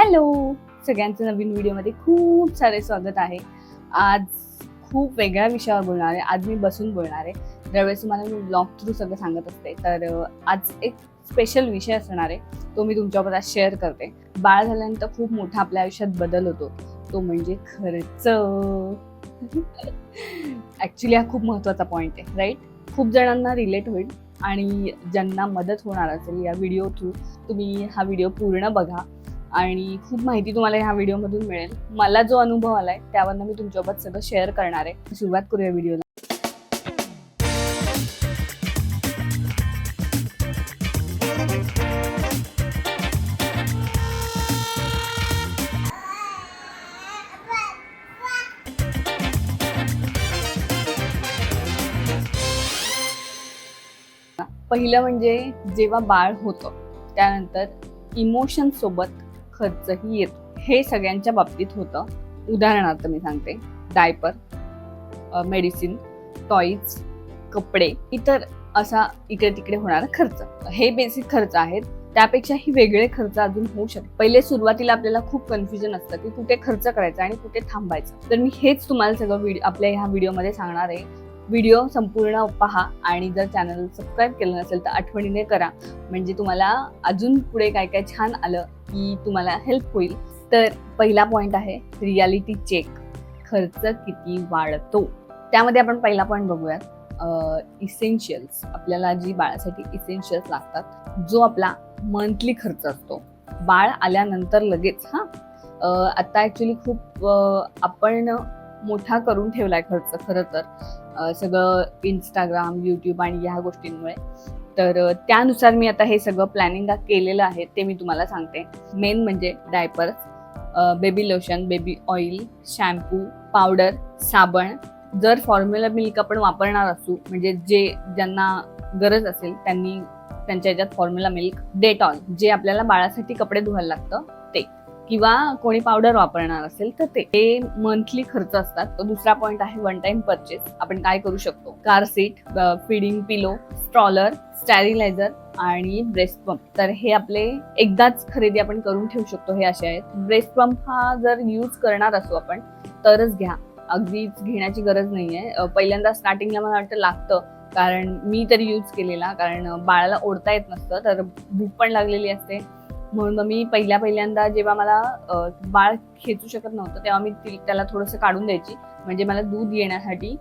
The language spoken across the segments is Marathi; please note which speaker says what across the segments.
Speaker 1: हॅलो सगळ्यांचं नवीन व्हिडिओमध्ये खूप सारे स्वागत आहे. आज खूप वेगळ्या विषयावर बोलणार आहे. आज मी बसून बोलणार आहे. दरवेळेस तुम्हाला मी ब्लॉग थ्रू सगळं सांगत असते, तर आज एक स्पेशल विषय असणार आहे. तो मी तुमच्याबरोबर आज शेअर करते. बाळ झाल्यानंतर खूप मोठा आपल्या आयुष्यात बदल होतो, तो म्हणजे खर्च. ॲक्च्युली हा खूप महत्त्वाचा पॉईंट आहे, राईट? खूप जणांना रिलेट होईल आणि ज्यांना मदत होणार असेल या व्हिडिओ थ्रू, तुम्ही हा व्हिडिओ पूर्ण बघा आणि खूप माहिती तुम्हाला ह्या व्हिडिओमधून मिळेल. मला जो अनुभव आलाय त्यावरनं मी तुमच्यासोबत सगळं शेअर करणार आहे. सुरुवात करूया व्हिडिओला. पहिलं म्हणजे जेव्हा बाळ होतं त्यानंतर इमोशन सोबत खर्चही येतो. हे सगळ्यांच्या बाबतीत होतं. उदाहरणार्थ मी सांगते, डायपर, मेडिसिन, टॉईज, कपडे, इतर असा इकडे तिकडे होणारा खर्च. हे बेसिक खर्च आहेत. त्यापेक्षाही वेगळे खर्च अजून होऊ शकतात. पहिले सुरुवातीला आपल्याला खूप कन्फ्युजन असतं की कुठे खर्च करायचा आणि कुठे थांबायचं. तर मी हेच तुम्हाला सगळं आपल्या ह्या व्हिडिओमध्ये सांगणार आहे. व्हिडिओ संपूर्ण पहा आणि जर चॅनल सबस्क्राईब केलं नसेल तर आठवणीने करा, म्हणजे तुम्हाला अजून पुढे काय काय छान आलं की तुम्हाला हेल्प होईल. तर पहिला पॉईंट आहे रियालिटी चेक. खर्च किती वाढतो त्यामध्ये आपण पहिला पॉईंट बघूयात. इसेन्शियल्स, आपल्याला जी बाळासाठी इसेन्शियल्स लागतात, जो आपला मंथली खर्च असतो बाळ आल्यानंतर लगेच. आता ॲक्च्युली खूप आपण मोठा करून ठेवलाय खर्च खरं तर, सगळं इंस्टाग्राम, यूट्यूब आणि ह्या गोष्टींमुळे. तर त्यानुसार मी आता हे सगळं प्लॅनिंग केलेलं आहे, ते मी तुम्हाला सांगते. मेन म्हणजे diapers, baby lotion, baby oil, shampoo, powder, साबण. जर फॉर्म्युला मिल्क आपण वापरणार असू, म्हणजे ज्यांना गरज असेल त्यांनी त्यांच्या ह्याच्यात फॉर्म्युला मिल्क, डेटॉल जे आपल्याला बाळासाठी कपडे धुवायला लागतं ते, किंवा कोणी पावडर वापरणार असेल तर ते. हे मंथली खर्च असतात. दुसरा पॉईंट आहे वन टाइम परचेस. आपण काय करू शकतो? कार सीट, फीडिंग पिलो, स्ट्रॉलर, स्टॅरिलायझर आणि ब्रेस्ट पंप. तर हे आपले एकदाच खरेदी आपण करून ठेवू शकतो. हे असे आहेत. ब्रेस्ट पंप हा जर यूज करणार असू आपण तरच घ्या, अगदीच घेण्याची गरज नाहीये. पहिल्यांदा स्टार्टिंगला मला वाटतं लागतं, कारण मी तरी यूज केलेला, कारण बाळाला ओढता येत नसतं, तर भूक पण लागलेली असते. म्हणून मग मी पहिल्यांदा जेव्हा मला बाळ खेचू शकत नव्हतं तेव्हा मी त्याला थोडंसं काढून द्यायची, म्हणजे मला दूध येण्यासाठी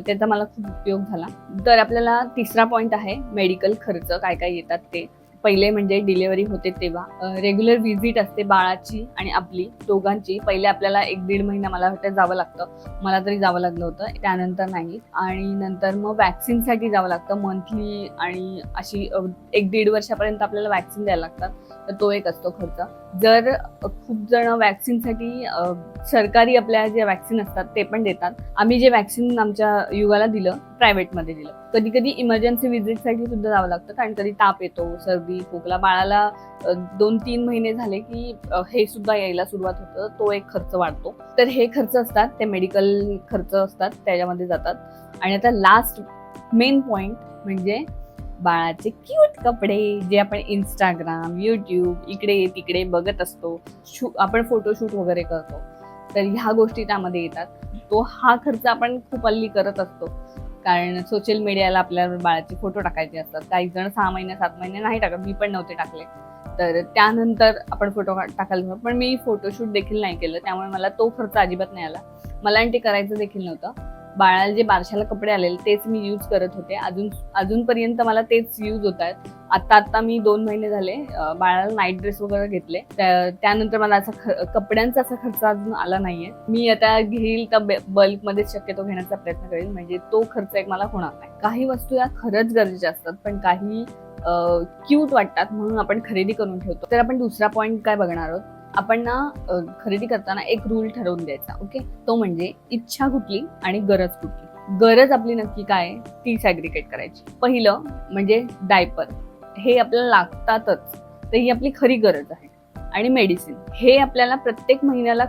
Speaker 1: त्याचा मला खूप उपयोग झाला. तर आपल्याला तिसरा पॉईंट आहे मेडिकल खर्च. काय काय येतात ते. पहिले म्हणजे डिलिव्हरी होते तेव्हा रेग्युलर व्हिजिट असते बाळाची आणि आपली दोघांची. पहिले आपल्याला 1-1.5 महिना मला वाटतं जावं लागतं, मला तरी जावं लागलं होतं, त्यानंतर नाही. आणि नंतर मग वॅक्सिनसाठी जावं लागतं मंथली, आणि अशी 1-1.5 वर्षापर्यंत आपल्याला वॅक्सिन द्यायला लागतात. तर तो एक असतो खर्च. जर खूप जण वॅक्सिनसाठी सरकारी आपल्या जे वॅक्सिन असतात ते पण देतात. आम्ही जे वॅक्सिन आमच्या युगाला दिलं प्रायव्हेटमध्ये दिलं. कधी कधी इमर्जन्सी व्हिजिटसाठी सुद्धा जावं लागतं, कारण कधी ताप येतो, सर्दी, खोकला. बाळाला 2-3 महिने झाले की हे सुद्धा यायला सुरुवात होतं, तो एक खर्च वाढतो. तर हे खर्च असतात, ते मेडिकल खर्च असतात, त्याच्यामध्ये जातात. आणि आता लास्ट मेन पॉइंट म्हणजे बाळाचे क्यूट कपडे, जे आपण इंस्टाग्राम, यूट्यूब इकडे तिकडे बघत असतो, आपण फोटोशूट वगैरे करतो, तर ह्या गोष्टी त्यामध्ये येतात. हा खर्च आपण खूप हल्ली करत असतो, कारण सोशल मीडियाला आपल्या बाळाचे फोटो टाकायचे असतात. काही जण 6 महिने 7 महिने नाही टाकत, मी पण नव्हते टाकले. तर त्यानंतर आपण फोटो टाकायला, पण मी फोटोशूट देखील नाही केलं, त्यामुळे मला तो खर्च अजिबात नाही आला. मला आणि ते करायचं देखील नव्हतं. बाळाला जे बारशाला कपडे आलेले तेच मी यूज करत होते. अजूनपर्यंत मला तेच यूज होत आहेत. आता मी 2 महिने झाले बाळाला नाईट ड्रेस वगैरे घेतले. त्यानंतर मला असा कपड्यांचा असा खर्च अजून आला नाहीये. मी आता घेईल तर बल्कमध्ये शक्यतो घेण्याचा प्रयत्न करेल, म्हणजे तो खर्च एक मला होणार नाही. काही वस्तू या खरंच गरजेच्या असतात, पण काही क्यूट वाटतात म्हणून आपण खरेदी करून ठेवतो. तर आपण दुसरा पॉईंट काय बघणार आहोत. आपण ना खरेदी करताना एक रूल ठरवून द्यायचा, ओके? तो म्हणजे इच्छा कुठली आणि गरज कुठली. गरज आपली नक्की काय ती सॅग्रिगेट करायची. पहिलं म्हणजे डायपर, हे आपल्याला लागतातच, तर ही आपली खरी गरज आहे. आणि मेडिसिन, हे आपल्याला प्रत्येक महिन्याला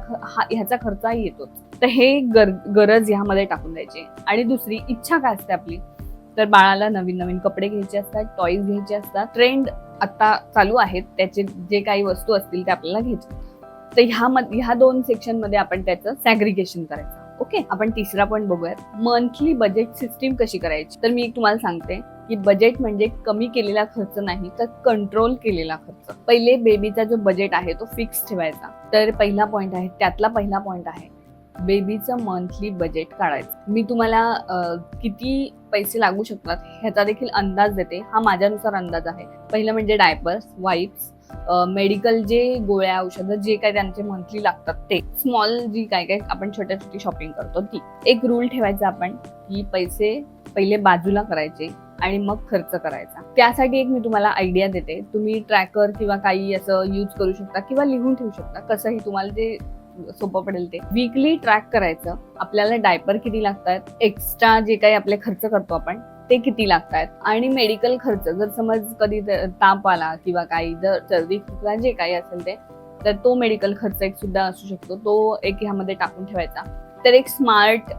Speaker 1: ह्याचा खर्च येतोच, तर हे गरज ह्यामध्ये टाकून द्यायची. आणि दुसरी इच्छा काय असते आपली, तर बाळाला नवीन नवीन कपडे घ्यायचे असतात, टॉईज घ्यायचे असतात, ट्रेंड आता चालू आहेत त्याचे जे काही वस्तू असतील ते आपल्याला घ्यायचे. तर ह्या 2 सेक्शन मध्ये आपण त्याचं सॅग्रिगेशन करायचं. ओके, आपण तिसरा पॉईंट बघूयात, मंथली बजेट सिस्टीम कशी करायची. तर मी एक तुम्हाला सांगते की बजेट म्हणजे कमी केलेला खर्च नाही, तर कंट्रोल केलेला खर्च. पहिले बेबीचा जो बजेट आहे तो फिक्स ठेवायचा. तर पहिला पॉईंट आहे, त्यातला पहिला पॉईंट आहे बेबीचं मंथली बजेट काढायचं. मी तुम्हाला किती पैसे लागू शकतात ह्याचा देखील अंदाज देते. हा माझ्यानुसार अंदाज आहे. पहिलं म्हणजे डायपर्स, वाईप्स, मेडिकल जे गोळ्या औषधं जे काय त्यांचे मंथली लागतात ते, स्मॉल जी काय काय आपण छोट्या छोटी शॉपिंग करतो ती. एक रूल ठेवायचा आपण की पैसे पहिले बाजूला करायचे आणि मग खर्च करायचा. त्यासाठी एक मी तुम्हाला आयडिया देते. तुम्ही ट्रॅकर किंवा काही असं यूज करू शकता किंवा लिहून ठेवू शकता, कसंही तुम्हाला ते सोपं पडेल ते. वीकली ट्रॅक करायचं आपल्याला डायपर किती लागतात, एक्स्ट्रा जे काही आपले खर्च करतो आपण ते किती लागतात, आणि मेडिकल खर्च जर समज कधी ताप आला किंवा काही जर सर्दी खोकला जे काही असेल ते, तर तो मेडिकल खर्च एक सुद्धा असू शकतो, तो एक ह्यामध्ये टाकून ठेवायचा. तर एक स्मार्ट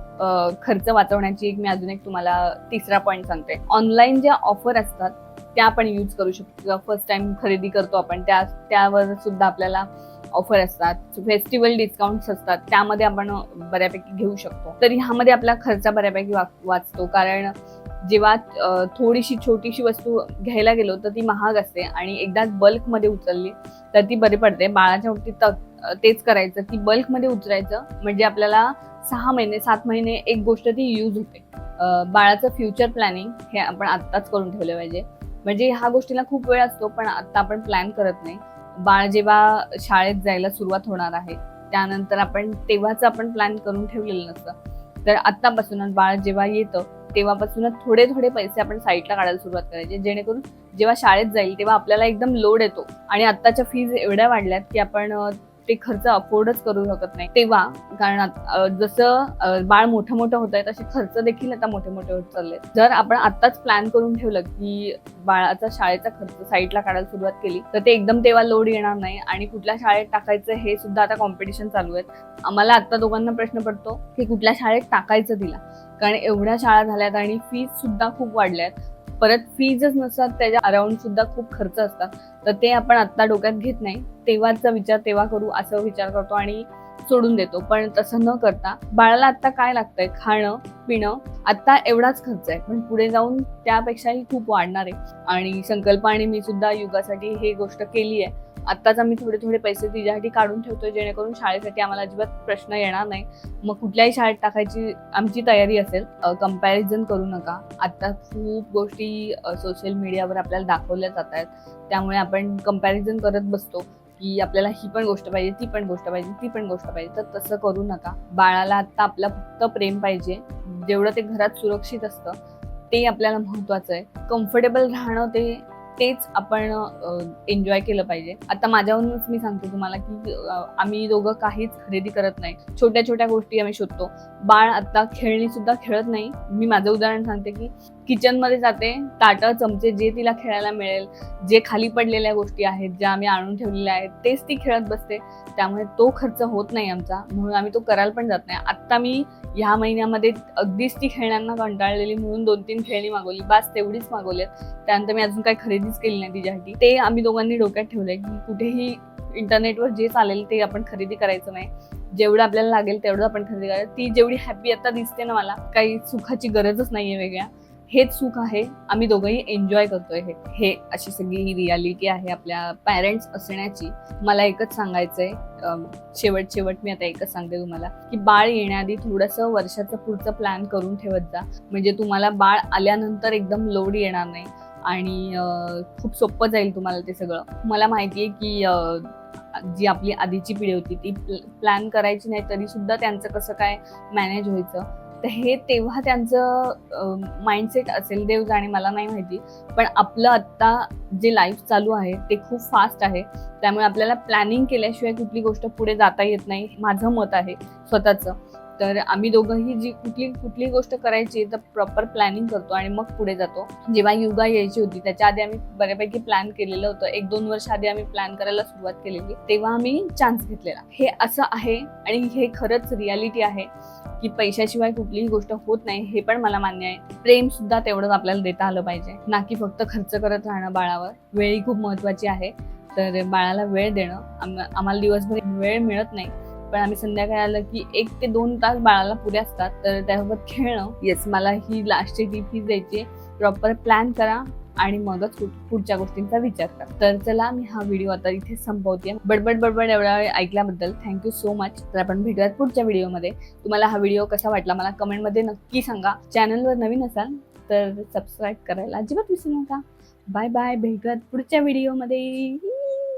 Speaker 1: खर्च वाचवण्याची एक मी अजून एक तुम्हाला तिसरा पॉईंट सांगते. ऑनलाईन ज्या ऑफर असतात त्या आपण यूज करू शकतो. फर्स्ट टाइम खरेदी करतो आपण त्यावर सुद्धा आपल्याला ऑफर असतात, फेस्टिवल डिस्काउंट्स असतात, त्यामध्ये आपण बऱ्यापैकी घेऊ शकतो. तर ह्यामध्ये आपला खर्च बऱ्यापैकी वाचतो. कारण जेव्हा थोडीशी छोटीशी वस्तू घ्यायला गेलो तर ती महाग असते, आणि एकदाच बल्कमध्ये उचलली तर ती बरी पडते. बाळाच्या बाबतीत तेच करायचं की बल्कमध्ये उचलायचं, म्हणजे आपल्याला 6 महिने 7 महिने एक गोष्ट ती यूज होते. बाळाचं फ्युचर प्लॅनिंग हे आपण आत्ताच करून ठेवलं पाहिजे. म्हणजे ह्या गोष्टीला खूप वेळ असतो, पण आता आपण प्लॅन करत नाही. बाळ जेव्हा शाळेत जायला सुरुवात होणार आहे त्यानंतर तेव्हाच आपण प्लॅन करून ठेवलेलं नसतं. तर आत्तापासूनच बाळ जेव्हा येतं तेव्हापासूनच थोडे थोडे पैसे आपण साईडला काढायला सुरुवात करायची, जेणेकरून जेव्हा शाळेत जाईल तेव्हा आपल्याला एकदम लोड येतो. आणि आत्ताच्या फीज एवढ्या वाढल्यात की आपण ते खर्च अफोर्डच करू शकत नाही तेव्हा. कारण जसं बाळ मोठं मोठं होत आहे तसे खर्च देखील आता मोठे मोठे होत चालले. जर आपण आत्ताच प्लॅन करून ठेवलं की बाळाचा शाळेचा खर्च साईडला काढायला सुरुवात केली तर ते एकदम तेव्हा लोड येणार नाही. आणि कुठल्या शाळेत टाकायचं हे सुद्धा आता कॉम्पिटिशन चालू आहेत. आम्हाला आता दोघांना प्रश्न पडतो की कुठल्या शाळेत टाकायचं तिला, कारण एवढ्या शाळा झाल्यात आणि फीज सुद्धा खूप वाढल्यात. परत फीजच नसतात, त्याच्या अराउंड सुद्धा खूप खर्च असतात. तर ते आपण आत्ता डोक्यात घेत नाही, तेव्हाचा विचार तेव्हा करू असं विचार करतो आणि सोडून देतो. पण तसं न करता बाळाला आत्ता काय लागतंय, खाणं पिणं, आत्ता एवढाच खर्च आहे, पण पुढे जाऊन त्यापेक्षाही खूप वाढणार आहे. आणि संकल्प आणि मी सुद्धा युगासाठी ही गोष्ट केली आहे. आत्ताच आम्ही थोडे थोडे पैसे तिच्यासाठी काढून ठेवतोय, जेणेकरून शाळेसाठी आम्हाला अजिबात प्रश्न येणार नाही. मग कुठल्याही शाळेत टाकायची आमची तयारी असेल. कंपॅरिझन करू नका. आत्ता खूप गोष्टी सोशल मीडियावर आपल्याला दाखवल्या जात आहेत, त्यामुळे आपण कंपॅरिझन करत बसतो की आपल्याला ही पण गोष्ट पाहिजे, ती पण गोष्ट पाहिजे, ती पण गोष्ट पाहिजे. तर तसं करू नका. बाळाला आत्ता आपलं फक्त प्रेम पाहिजे. जेवढं ते घरात सुरक्षित असतं ते आपल्याला महत्वाचं आहे. कम्फर्टेबल राहणं तेच आपण एन्जॉय केलं पाहिजे. आता माझ्यावरूनच मी सांगते तुम्हाला की आम्ही दोघं काहीच खरेदी करत नाही. छोट्या छोट्या गोष्टी आम्ही शोधतो. बाळ आता खेळणी सुद्धा खेळत नाही. मी माझं उदाहरण सांगते की किचनमध्ये जाते, ताटं चमचे जे तिला खेळायला मिळेल, जे खाली पडलेल्या गोष्टी आहेत ज्या आम्ही आणून ठेवलेल्या आहेत तेच ती खेळत बसते. त्यामुळे तो खर्च होत नाही आमचा, म्हणून आम्ही तो करायला पण जात नाही. आत्ता मी ह्या महिन्यामध्ये अगदीच ती खेळण्यांना कंटाळलेली म्हणून 2-3 खेळणी मागवली, बस तेवढीच मागवल्यात. त्यानंतर मी अजून काही खरेदीच केली नाही तिच्यासाठी. ते आम्ही दोघांनी डोक्यात ठेवलंय की कुठेही इंटरनेटवर जे चालेल ते आपण खरेदी करायचं नाही. जेवढं आपल्याला लागेल तेवढं आपण खरेदी करायचं. ती जेवढी हॅपी आता दिसते ना मला, काही सुखाची गरजच नाहीये वेगळ्या. हेच सुख आहे, आम्ही दोघंही एन्जॉय करतोय. हे अशी सगळी ही रियालिटी आहे आपल्या पॅरेंट्स असण्याची. मला एकच सांगायचंय, शेवट मी आता एकच सांगते तुम्हाला की बाळ येण्याआधी थोडंसं वर्षाचं पुढचं प्लॅन करून ठेवत जा, म्हणजे तुम्हाला बाळ आल्यानंतर एकदम लोड येणार नाही आणि खूप सोपं जाईल तुम्हाला ते सगळं. मला माहितीये की जी आपली आधीची पिढी होती ती प्लॅन करायची नाही तरी सुद्धा त्यांचं कसं काय मॅनेज व्हायचं. तर हे तेव्हा त्यांचं माइंडसेट असेल, देव जाणे, मला नाही माहिती. पण आपलं आत्ता जे लाईफ चालू आहे ते खूप फास्ट आहे, त्यामुळे आपल्याला प्लॅनिंग केल्याशिवाय कुठली गोष्ट पुढे जाता येत नाही, माझं मत आहे स्वतःचं. तर आम्ही दोघंही जी कुठली गोष्ट करायची तर प्रॉपर प्लॅनिंग करतो आणि मग पुढे जातो. जेव्हा युगा यायची होती त्याच्या आधी आम्ही बऱ्यापैकी प्लॅन केलेलं होतं. 1-2 वर्ष आधी आम्ही प्लॅन करायला सुरुवात केलेली, तेव्हा आम्ही चान्स घेतलेला. हे असं आहे आणि हे खरंच रियालिटी आहे की पैशाशिवाय कुठलीही गोष्ट होत नाही, हे पण मला मान्य आहे. प्रेम सुद्धा तेवढंच आपल्याला देता आलं पाहिजे, ना की फक्त खर्च करत राहणं बाळावर. वेळही खूप महत्वाची आहे, तर बाळाला वेळ देणं. आम्हाला दिवसभर वेळ मिळत नाही, पण आम्ही संध्याकाळी आलं की 1 ते 2 तास बाळाला पुरे असतात, तर त्यासोबत खेळणं. येस, मला ही लास्टची टिप ही द्यायची, प्रॉपर प्लॅन करा आणि मगच पुढच्या गोष्टींचा विचार करा. तर चला, मी हा व्हिडिओ आता इथे संपवते. बडबड एवढा वेळ ऐकल्याबद्दल थँक्यू सो मच. तर आपण भेटूयात पुढच्या व्हिडिओमध्ये. तुम्हाला हा व्हिडिओ कसा वाटला मला कमेंटमध्ये नक्की सांगा. चॅनलवर नवीन असाल तर सबस्क्राईब करायला अजिबात विसरू नका. बाय बाय, भेटूयात पुढच्या व्हिडिओमध्ये.